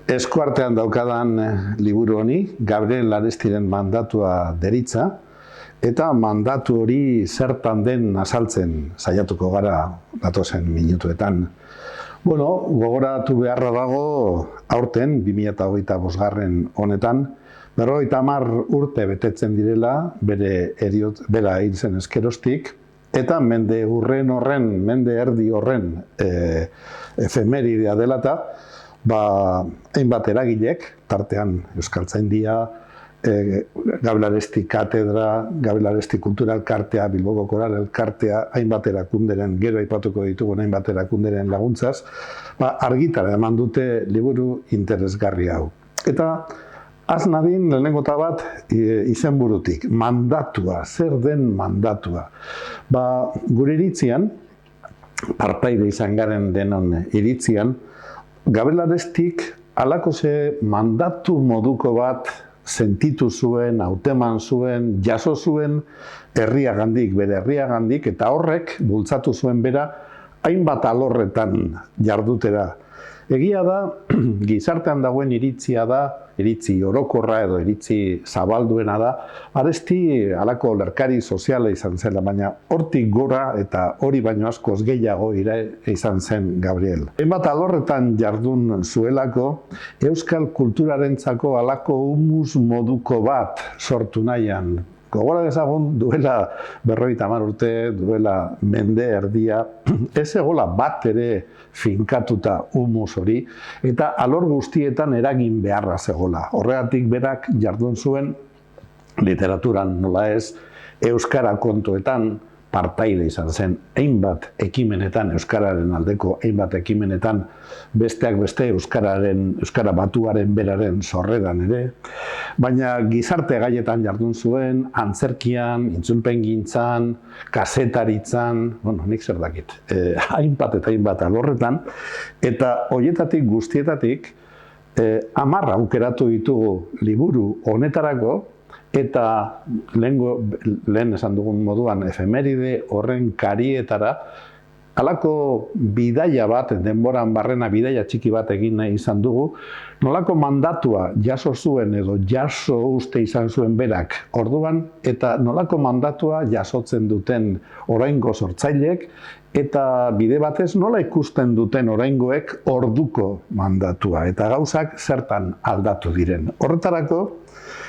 eskuartean daukadan liburu honi, Gabriel Arestiren mandatua deritza, eta mandatu hori zertan den azaltzen saiatuko gara datozen minutuetan. Gogoratu beharra dago aurten, 2025 honetan, 50 urte betetzen direla bera hil zen ezkeroztik, eta mende erdi horren efemeridea dela eta hainbat eragilek, tartean Euskaltzaindia, Gabriel Aresti Katedra, Gabriel Aresti Kultura Elkartea, Bilboko Koral Elkartea, hainbat erakunderen, gero aipatuko ditugun hainbat erakunderen laguntzaz, argitara eman dute liburu interesgarri hau. Eta az nadin lehenengo bat izenburutik, mandatua, zer den mandatua. Gure iritzian, partaide izan garen denon iritzian, Gabriel Arestik halako ze mandatu moduko bat sentitu zuen, hauteman zuen, jaso zuen herriagandik, bere herriagandik, eta horrek bultzatu zuen bera hainbat alorretan jardutera. Egia da, gizartean dagoen iritzia da, iritzi orokorra edo iritzi zabalduena da, Aresti halako lerkari soziala izan zela, baina hortik gora eta hori baino askoz gehiago izan zen Gabriel. Hainbat alorretan jardun zuelako, euskal kulturarentzako halako humus moduko bat sortu nahian. Gogora dezagun, duela 50 urte, duela mende erdia, ez egola bat ere finkatuta humus hori, eta alor guztietan eragin beharra zegola. Horregatik berak jardun zuen literaturan, nola ez, euskara kontuetan partaide izan zen, hainbat ekimenetan, euskararen aldeko hainbat ekimenetan, besteak beste euskara batuaren beraren sorreran ere, baina gizarte gaietan jardun zuen, antzerkian, itzulpengintzan, kazetaritzan, nik zer dakit, hainbat eta hainbat alorretan, eta horietatik guztietatik 10 aukeratu ditugu liburu honetarako, eta lehen esan dugun moduan efemeride horren karietara, halako bidaia bat, denboran barrena bidaia txiki bat egin nahi izan dugu, nolako mandatua jaso zuen edo jaso uste izan zuen berak orduan, eta nolako mandatua jasotzen duten oraingo sortzaileek, eta bide batez nola ikusten duten oraingoek orduko mandatua, eta gauzak zertan aldatu diren. Horretarako,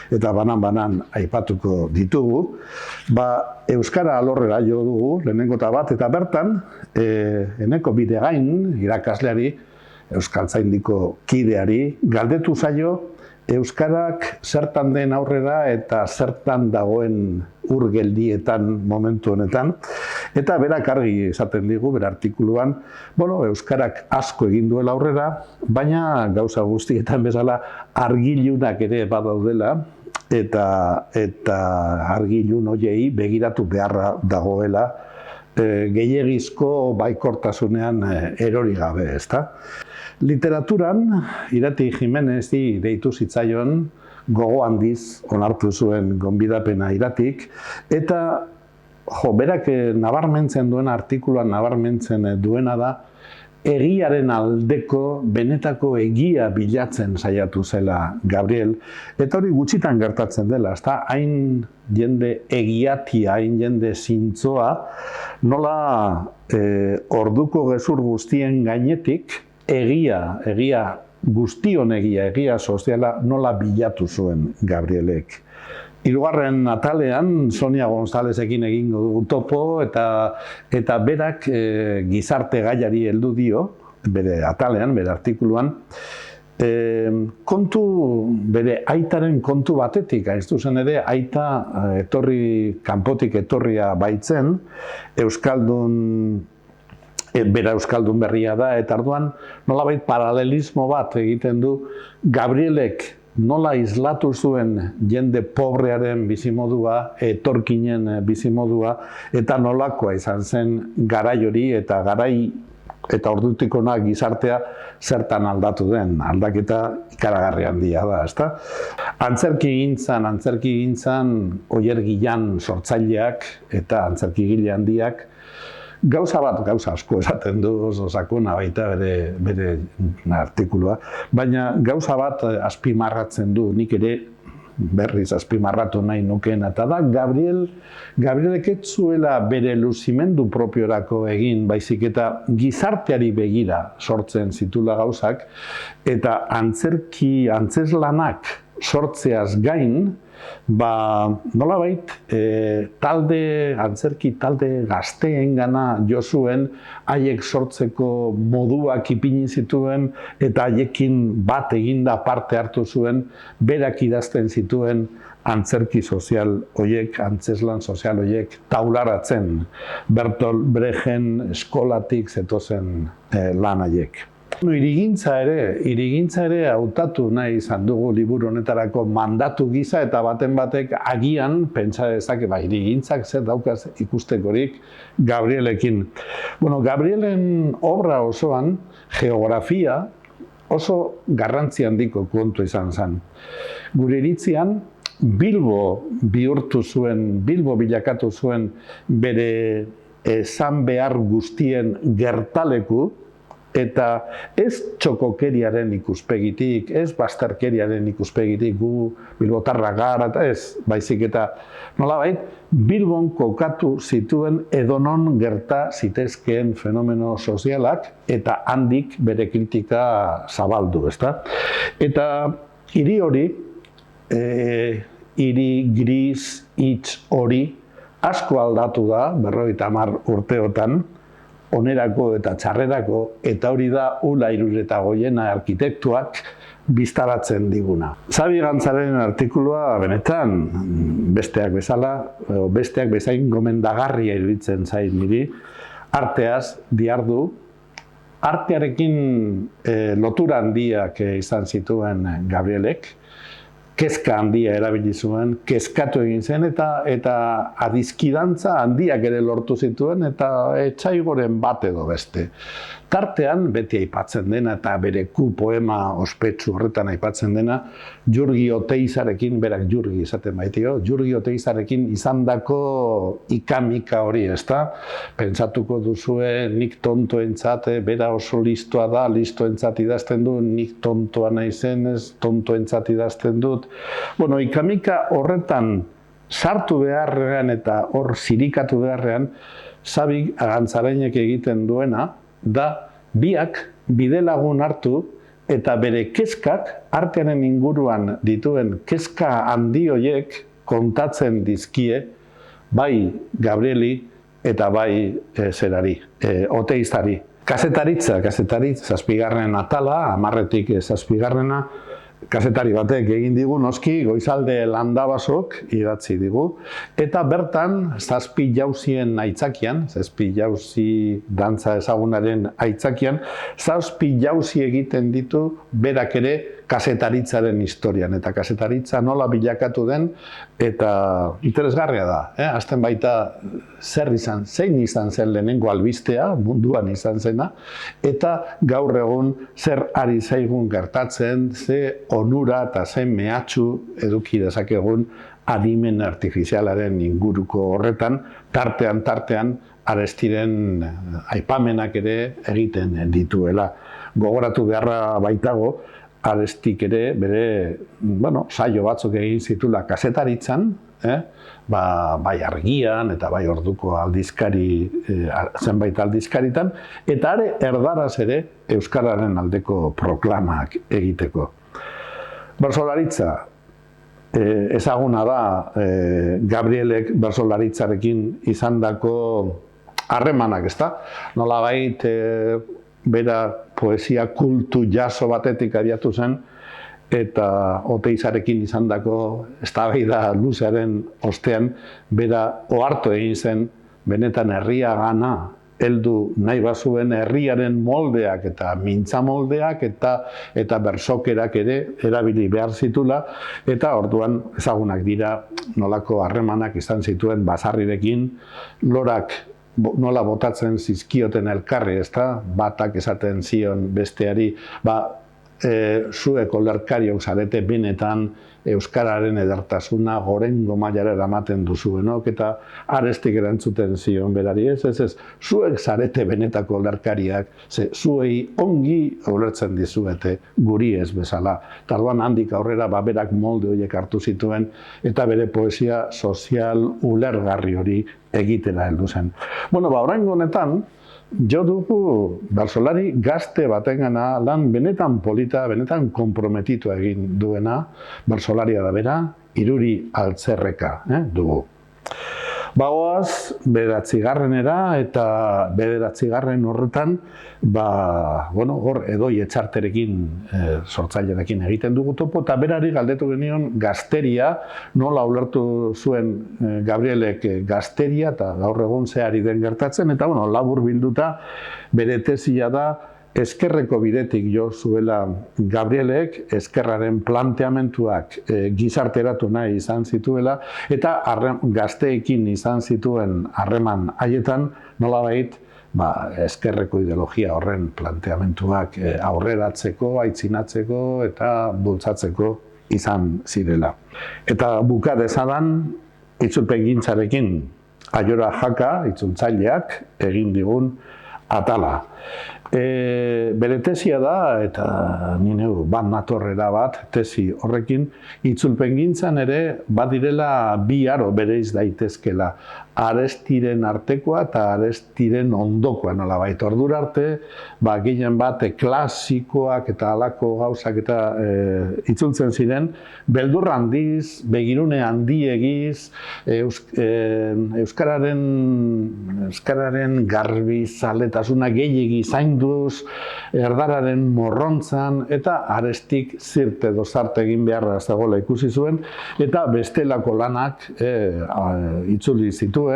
eta banan aipatuko ditugu, euskara alorrera jo dugu, lehenengo bat, eta bertan, Eneko Bidegain, irakasleari, Euskaltzaindiko kideari, galdetu zaio, euskarak zertan den aurrera eta zertan dagoen urgeldietan momentu honetan, eta berak argi esaten digu, bere artikuluan, euskarak asko egin duela aurrera, baina gauza guztietan bezala argilunak ere badaudela, eta argilun horiei begiratu beharra dagoela, gehiegizko baikortasunean erori gabe, ezta? Literaturan, Irati Jimenezi deitu zitzaion, gogo handiz onartu zuen gonbidapena Iratik, eta berak nabarmentzen duena, artikuluan nabarmentzen duena da, egiaren aldeko, benetako egia bilatzen saiatu zela Gabriel, eta hori gutxitan gertatzen dela, ezta? Hain jende egiatia, hain jende zintzoa, nola orduko gezur guztien gainetik, egia guztion egia soziala nola bilatu zuen Gabrielek. Hirugarren atalean, Sonia Gonzalezekin egingo dugu topo, eta berak gizarte gaiari heldu dio, bere atalean, bere artikuluan, bere aitaren kontu batetik, hain zuzen ere, aita kanpotik etorria baitzen, bera euskaldun berria da, eta arduan nolabait paralelismo bat egiten du Gabrielek nola islatu zuen jende pobrearen bizimodua, etorkinen bizimodua, eta nolakoa izan zen garai hori eta ordutik hona gizartea zertan aldatu den, aldaketa ikaragarri handia da, ezta? Antzerki gintzan Oier Gilan sortzaileak eta antzerkigile handiak Gauza asko esaten du, oso sakona baita bere artikulua, baina gauza bat azpimarratzen du, nik ere berriz azpimarratu nahi nukeena, eta da Gabrielek ez zuela bere luzimendu propiorako egin, baizik eta gizarteari begira sortzen zitula gauzak, eta antzeslanak sortzeaz gain, nolabait antzerki talde gazteengana jo zuen, haiek sortzeko moduak ipini zituen eta haiekin bat eginda parte hartu zuen, berak idazten zituen antzerki sozial horiek, antzeslan sozial horiek taularatzen Bertolt Brechten eskolatik zetozen lan haiek. Hirigintza ere hautatu nahi izan dugu liburu honetarako mandatu gisa eta baten batek agian pentsa dezake hirigintzak zer daukaz ikustekorik Gabrielekin. Gabrielen obra osoan geografia oso garrantzi handiko kontu izan zen. Gure iritzian Bilbo bilakatu zuen bere esan behar guztien gertaleku, eta ez txokokeriaren ikuspegitik, ez bazterkeriaren ikuspegitik, gu bilbotarra gara, eta ez, baizik eta nolabait, Bilbon kokatu zituen edonon gerta zitezkeen fenomeno sozialak, eta handik bere kritika zabaldu, ezta? Eta hiri hori, hiri gris, hitz hori, asko aldatu da, 50 urteotan, onerako eta txarrerako, eta hori da Ula Iruretagoiena arkitektuak biztaratzen diguna. Xabi Gantzaren artikulua benetan besteak bezain gomendagarria iruditzen zait niri, arteaz dihardu, artearekin lotura handiak izan zituen Gabrielek, kezka handia erabili zuen, kezkatu egin zen eta adizkidantza handiak ere lortu zituen eta etsaigoren bat edo beste. Tartean, beti aipatzen dena eta bere poema ospetsu horretan aipatzen dena, Jurgi Oteizarekin, berak Jurgi izaten baitio, Jurgi Oteizarekin izandako ikamika hori, ezta? Pentsatuko duzue nik tontoentzat, bera oso listoa da, listoentzat idazten du, nik tontoa naizenez, tontoentzat idazten dut. Ikamika horretan sartu beharrean eta hor zirikatu beharrean, Xabi Gantzarainek egiten duena, da biak bidelagun hartu eta bere kezkak, artearen inguruan dituen kezka handi horiek kontatzen dizkie, bai Gabrieli eta bai Oteizari. Kazetaritza, 7. atala, 10-tik 7. Kazetari batek egin digu, noski, Goizalde Landabasok idatzi digu, eta bertan 7 jauzien aitzakian, 7 jauzi dantza ezagunaren aitzakian, 7 jauzi egiten ditu berak ere kazetaritzaren historian, eta kazetaritza nola bilakatu den, eta interesgarria da. Hasten baita zein izan zen lehenengo albistea, munduan izan zena, eta gaur egun zer ari zaigun gertatzen, ze onura eta ze mehatxu eduki dezakegun adimen artifizialaren inguruko horretan, tartean Arestiren aipamenak ere egiten dituela. Gogoratu beharra baitago, Arestik ere bere saio batzuk egin zitula kazetaritzan, bai Argian eta bai orduko aldizkari, zenbait aldizkaritan, eta are erdaraz ere euskararen aldeko proklamak egiteko. Bertsolaritza ezaguna da Gabrielek bertsolaritzarekin izandako harremanak, ezta? Nolabait bera poesia kultu jaso batetik abiatu zen, eta Oteizarekin izandako eztabaida luzearen ostean, bera ohartu egin zen, benetan herria gana, heldu nahi bazuen herriaren moldeak eta mintza moldeak eta bersokerak ere erabili behar zitula, eta orduan ezagunak dira nolako harremanak izan zituen Basarrirekin, lorak nola botatzen zizkioten elkarri, ezta? Batak esaten zion besteari, zuek olerkariok zarete benetan euskararen edertasuna gorengo mailara eramaten duzuenok, eta Arestik erantzuten zion berari, ez, zuek zarete benetako olerkariak, zuei ongi ulertzen dizuete guri ez bezala. Tarduan handik aurrera berak molde horiek hartu zituen, eta bere poesia sozial ulergarri hori egitera heldu zen. Oraingo honetan, jo dugu bertsolari gazte batengana lan benetan polita, benetan konprometitua egin duena, bertsolaria da bera, Iruri Altzerreka dugu. Bagoaz, 9. eta 9. horretan, hor Edoi Etxarterekin sortzailerekin egiten dugu topo, eta berari galdetu genion gazteria, nola ulertu zuen Gabrielek gazteria, eta gaur egun zehari den gertatzen, eta labur bilduta bere tesia da, ezkerreko bidetik jo zuela Gabrielek, ezkerraren planteamentuak gizarteratu nahi izan zituela, eta gazteekin izan zituen harreman haietan, nolabait, ezkerreko ideologia horren planteamentuak aurreratzeko, aitzinatzeko eta bultzatzeko izan zirela. Eta buka dezadan, itzulpengintzarekin Aiora Jaka, itzultzaileak, egin digun atala. Bere tesia da, eta ni neu bat natorrera bat, tesi horrekin, itzulpengintzan ere badirela bi aro bereiz daitezkela. Arestiren artekoa eta Arestiren ondokoa nolabait. Ordura arte, gehien bat klasikoak eta halako gauzak eta itzultzen ziren, beldur handiz, begirune handiegiz, euskararen garbi zaletasuna gehiegi zainduz, erdararen morrontzan, eta Arestik zirt edo zart egin beharra zegoela ikusi zuen, eta bestelako lanak itzuli zituen,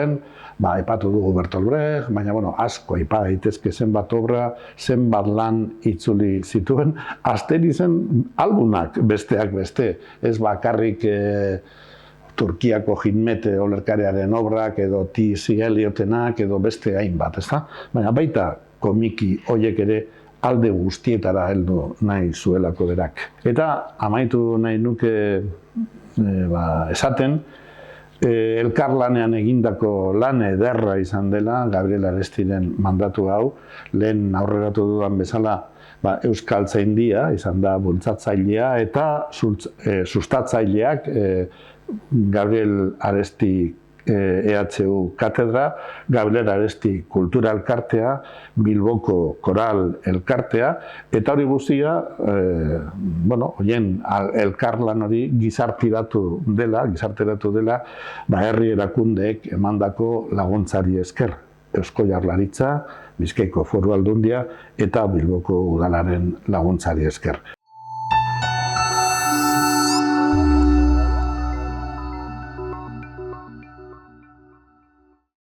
aipatu dugu Bertolt Brecht, baina asko aipa daitezke zenbat obra, zenbat lan itzuli zituen, Asterizen albunak besteak beste, ez bakarrik Turkiako Himmet olerkariaren obrak, edo T.S. Eliotenak, edo beste hainbat, ezta? Baina baita komiki horiek ere alde guztietara heldu nahi zuelako berak. Eta amaitu nahi nuke esaten, elkarlanean egindako lan ederra izan dela, Gabriel Arestiren mandatu hau, lehen aurreratu dudan bezala, Euskaltzaindia izan da bultzatzailea eta sustatzaileak Gabriel Aresti EHU katedra, Gabriel Aresti kultura elkartea, Bilboko koral elkartea, eta hori guztia, horien elkarlan hori gizarteratu dela, herri erakundeek emandako laguntzari esker. Eusko Jaurlaritza, Bizkaiko Foru Aldundia eta Bilboko Udalaren laguntzari esker.